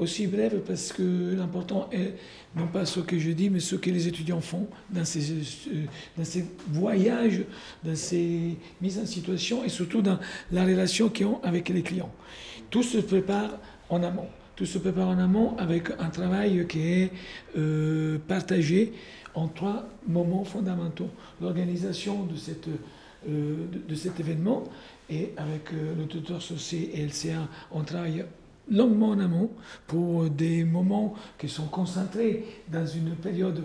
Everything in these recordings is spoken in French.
aussi brève parce que l'important est non pas ce que je dis, mais ce que les étudiants font dans ces voyages, dans ces mises en situation et surtout dans la relation qu'ils ont avec les clients. Tout se prépare en amont. Tout se prépare en amont avec un travail qui est partagé en 3 moments fondamentaux. L'organisation de cet événement, et avec le tuteur Saucé et LCA, on travaille longuement en amont pour des moments qui sont concentrés dans une période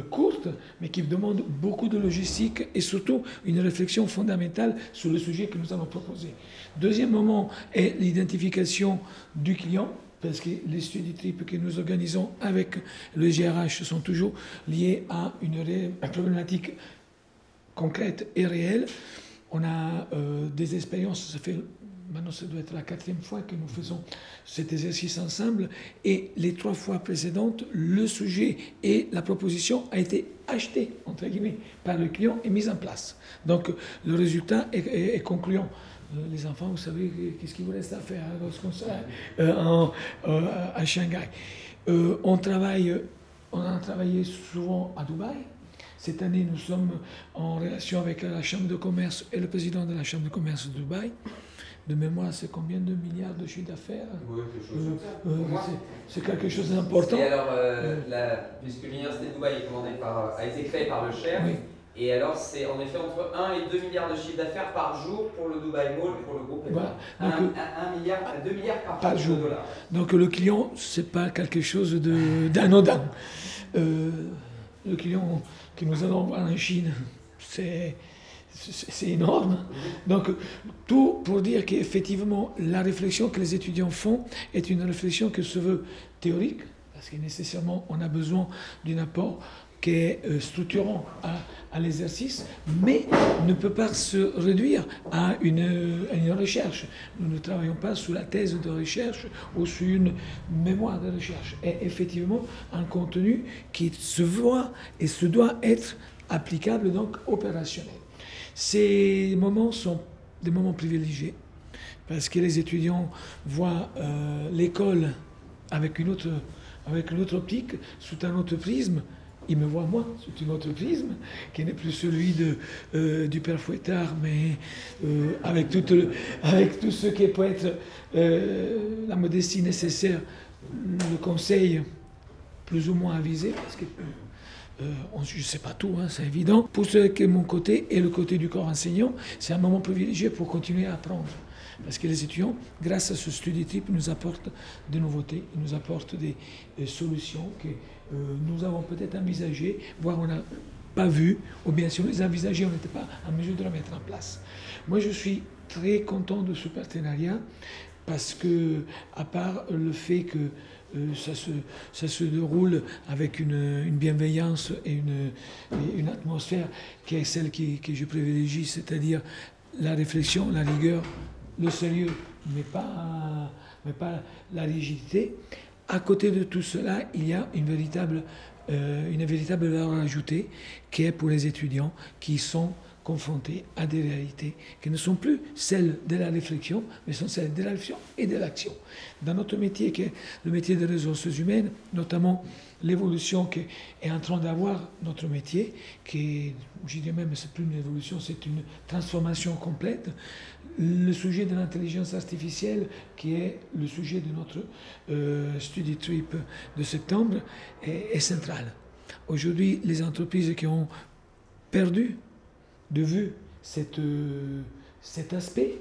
courte, mais qui demandent beaucoup de logistique et surtout une réflexion fondamentale sur le sujet que nous allons proposer. Deuxième moment est l'identification du client, parce que les study trips que nous organisons avec le GRH sont toujours liés à une problématique concrète et réelle. On a des expériences, maintenant ça doit être la 4e fois que nous faisons cet exercice ensemble, et les 3 fois précédentes, le sujet et la proposition a été acheté, entre guillemets, par le client et mis en place. Donc le résultat est concluant. Les enfants, vous savez, qu'est-ce qu'il vous reste à faire lorsqu'on sera à Shanghai. On a travaillé souvent à Dubaï. Cette année, nous sommes en relation avec la Chambre de commerce et le président de la Chambre de commerce de Dubaï. De mémoire, c'est combien de milliards de chiffre d'affaires? C'est quelque chose d'important. Et alors, puisque l'université de Dubaï a été créée par le Cher, oui. Et alors, c'est en effet entre 1 et 2 milliards de chiffre d'affaires par jour pour le Dubaï Mall, pour le groupe. Voilà. 1 milliard à 2 milliards par jour de dollars. Donc le client, ce n'est pas quelque chose d'anodin. Le client que nous allons voir en Chine, c'est énorme. Donc, tout pour dire qu'effectivement, la réflexion que les étudiants font est une réflexion qui se veut théorique, parce que nécessairement, on a besoin d'un apport qui est structurant à l'exercice, mais ne peut pas se réduire à une recherche. Nous ne travaillons pas sous la thèse de recherche ou sur une mémoire de recherche. Et effectivement, un contenu qui se voit et se doit être applicable, donc opérationnel. Ces moments sont des moments privilégiés, parce que les étudiants voient l'école avec une autre optique, sous un autre prisme. Ils me voient moi, sous un autre prisme, qui n'est plus celui du père Fouettard, mais avec tout ce qui peut être la modestie nécessaire, le conseil plus ou moins avisé, parce que je ne sais pas tout, hein, c'est évident. Pour ce qui est mon côté et le côté du corps enseignant, c'est un moment privilégié pour continuer à apprendre. Parce que les étudiants, grâce à ce study trip, nous apportent des nouveautés, nous apportent des solutions que nous avons peut-être envisagées, voire on n'a pas vu, ou bien si on les a envisagées, on n'était pas en mesure de la mettre en place. Moi, je suis très content de ce partenariat, parce que, à part le fait que ça se déroule avec une bienveillance et une atmosphère qui est celle que je privilégie, c'est-à-dire la réflexion, la rigueur, le sérieux, mais pas la rigidité. À côté de tout cela, il y a une véritable valeur ajoutée qui est pour les étudiants qui sont confrontés à des réalités qui ne sont plus celles de la réflexion, mais sont celles de la réflexion et de l'action. Dans notre métier, qui est le métier des ressources humaines, notamment l'évolution qu'est en train d'avoir notre métier, qui, je dirais même, c'est plus une évolution, c'est une transformation complète. Le sujet de l'intelligence artificielle, qui est le sujet de notre study trip de septembre, est central. Aujourd'hui, les entreprises qui ont perdu de vue cet aspect,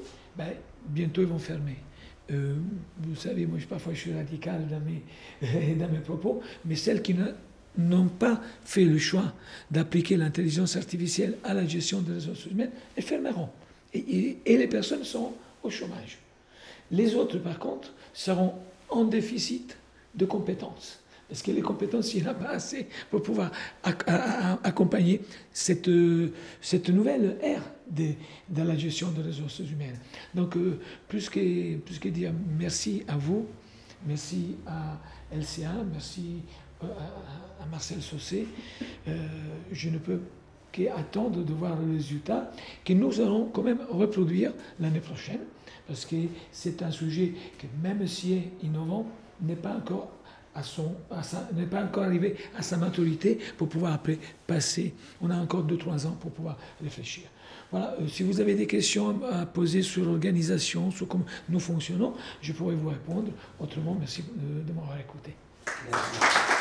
bientôt ils vont fermer. Vous savez, moi parfois je suis radical dans mes propos, mais celles qui n'ont pas fait le choix d'appliquer l'intelligence artificielle à la gestion des ressources humaines, elles fermeront. Et les personnes seront au chômage. Les autres, par contre, seront en déficit de compétences. Parce que les compétences, il n'y en a pas assez pour pouvoir accompagner cette nouvelle ère de la gestion des ressources humaines. Donc, plus que dire merci à vous, merci à LCA, merci à Marcel Saucé, je ne peux qu'attendre de voir le résultat que nous allons quand même reproduire l'année prochaine, parce que c'est un sujet qui, même s'il est innovant, n'est pas encore n'est pas encore arrivé à sa maturité pour pouvoir après passer. On a encore 2-3 ans pour pouvoir réfléchir. Voilà, si vous avez des questions à poser sur l'organisation, sur comment nous fonctionnons, je pourrais vous répondre. Autrement, merci de m'avoir écouté. Merci.